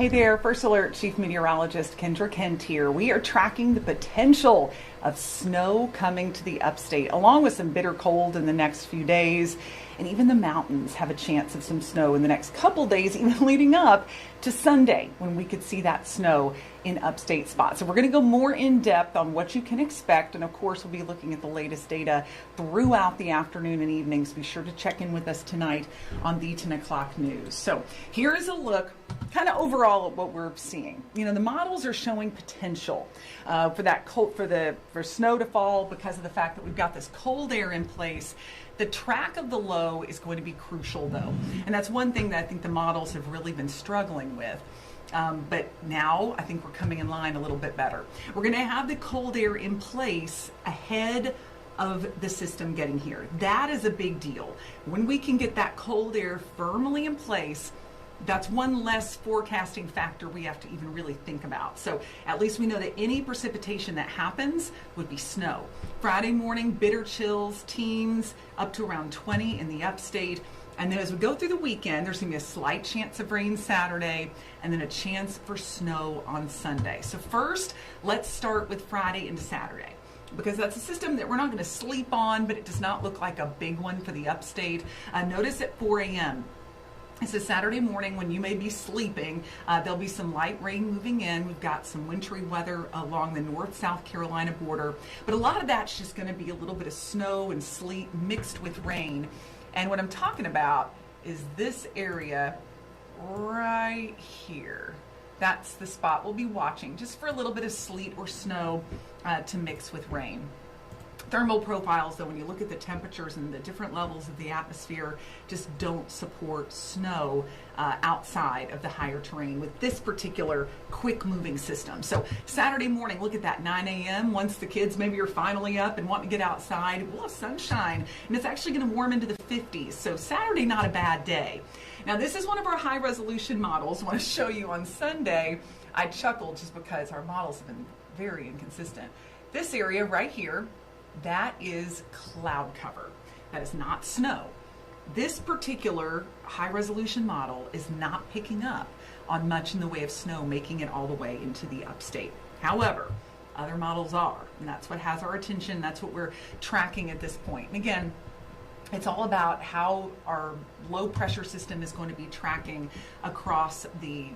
Hey there, First Alert Chief Meteorologist Kendra Kent here. We are tracking the potential of snow coming to the upstate, along with some bitter cold in the next few days. And even the mountains have a chance of some snow in the next couple days, even leading up to Sunday, when we could see that snow in upstate spots. So we're going to go more in depth on what you can expect. And of course, we'll be looking at the latest data throughout the afternoon and evenings. Be sure to check in with us tonight on the 10 o'clock news. So here is a look kind of overall at what we're seeing. You know, the models are showing potential for that cold, for snow to fall because of the fact that we've got this cold air in place. The track of the low is going to be crucial, though, and that's one thing that I think the models have really been struggling with. But now I think we're coming in line a little bit better. We're going to have the cold air in place ahead of the system getting here. That is a big deal. When we can get that cold air firmly in place, that's one less forecasting factor we have to even really think about. So at least we know that any precipitation that happens would be snow. Friday morning, bitter chills, teens up to around 20 in the upstate. And then as we go through the weekend, there's going to be a slight chance of rain Saturday and then a chance for snow on Sunday. So first, let's start with Friday into Saturday, because that's a system that we're not going to sleep on, but it does not look like a big one for the upstate. Notice at 4 a.m., it's a Saturday morning when you may be sleeping. There'll be some light rain moving in. We've got some wintry weather along the North-South Carolina border, but a lot of that's just going to be a little bit of snow and sleet mixed with rain. And what I'm talking about is this area right here. That's the spot we'll be watching just for a little bit of sleet or snow to mix with rain. Thermal profiles, though, when you look at the temperatures and the different levels of the atmosphere, just don't support snow outside of the higher terrain with this particular quick moving system. So Saturday morning, look at that 9 a.m. Once the kids maybe are finally up and want to get outside, we'll have sunshine, and it's actually going to warm into the 50s. So Saturday, not a bad day. Now, this is one of our high resolution models. I want to show you on Sunday. I chuckled just because our models have been very inconsistent. This area right here, that is cloud cover. That is not snow. This particular high resolution model is not picking up on much in the way of snow, making it all the way into the upstate. However, other models are, and that's what has our attention. That's what we're tracking at this point. And again, it's all about how our low pressure system is going to be tracking across the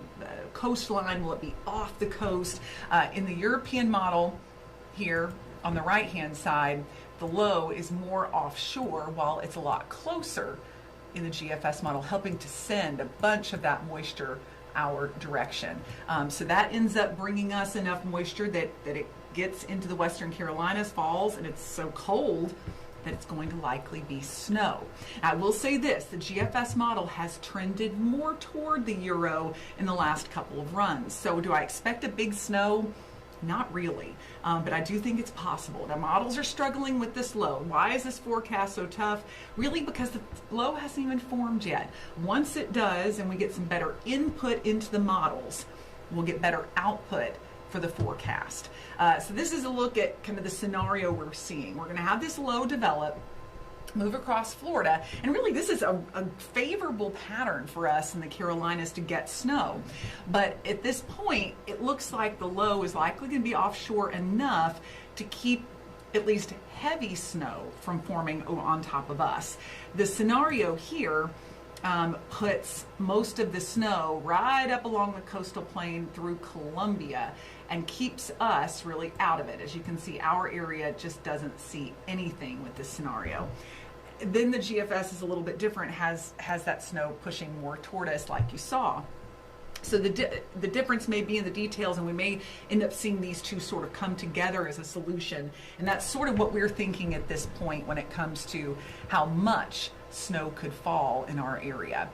coastline. Will it be off the coast? In the European model here, on the right-hand side, the low is more offshore while it's a lot closer in the GFS model, helping to send a bunch of that moisture our direction. So that ends up bringing us enough moisture that it gets into the Western Carolinas, falls, and it's so cold that it's going to likely be snow. I will say this, the GFS model has trended more toward the Euro in the last couple of runs. So do I expect a big snow? Not really, but I do think it's possible. The models are struggling with this low. Why is this forecast so tough? Really because the low hasn't even formed yet. Once it does and we get some better input into the models, we'll get better output for the forecast. So this is a look at kind of the scenario we're seeing. We're going to have this low develop, move across Florida, and really this is a favorable pattern for us in the Carolinas to get snow. But at this point, it looks like the low is likely going to be offshore enough to keep at least heavy snow from forming on top of us. The scenario here puts most of the snow right up along the coastal plain through Columbia and keeps us really out of it. As you can see, our area just doesn't see anything with this scenario. Then the GFS is a little bit different, has that snow pushing more toward us like you saw. So the difference may be in the details, and we may end up seeing these two sort of come together as a solution. And that's sort of what we're thinking at this point when it comes to how much snow could fall in our area.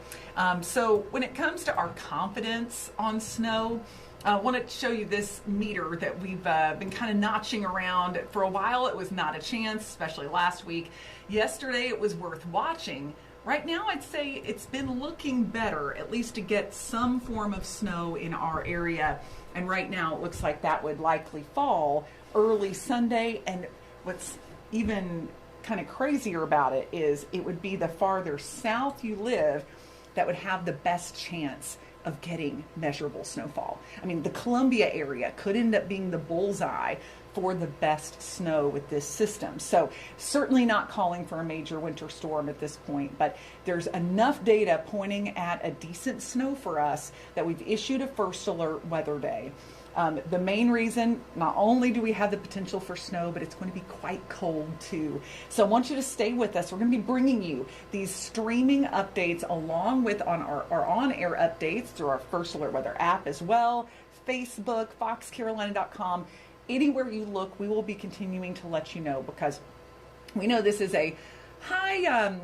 So when it comes to our confidence on snow, I want to show you this meter that we've been kind of notching around. For a while, it was not a chance, especially last week. Yesterday, it was worth watching. Right now, I'd say it's been looking better, at least to get some form of snow in our area. And right now, it looks like that would likely fall early Sunday. And what's even kind of crazier about it is it would be the farther south you live that would have the best chance of getting measurable snowfall. I mean, the Columbia area could end up being the bullseye for the best snow with this system. So certainly not calling for a major winter storm at this point, but there's enough data pointing at a decent snow for us that we've issued a first alert weather day. The main reason, not only do we have the potential for snow, but it's going to be quite cold too. So I want you to stay with us. We're going to be bringing you these streaming updates along with our on-air updates through our First Alert Weather app as well, Facebook, foxcarolina.com. Anywhere you look, we will be continuing to let you know, because we know this is a high,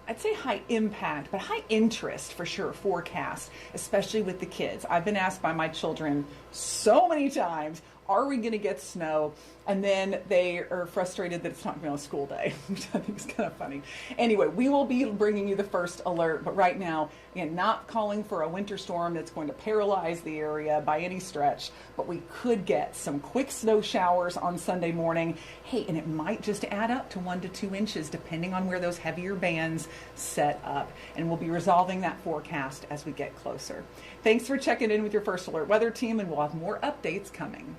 I'd say high impact, but high interest for sure forecast, especially with the kids. I've been asked by my children so many times, are we going to get snow? And then they are frustrated that it's not going to be a school day, which I think is kind of funny. Anyway, we will be bringing you the first alert, but right now, again, not calling for a winter storm that's going to paralyze the area by any stretch, but we could get some quick snow showers on Sunday morning. Hey, and it might just add up to 1 to 2 inches depending on where those heavier bands set up. And we'll be resolving that forecast as we get closer. Thanks for checking in with your First Alert Weather team, and we'll have more updates coming.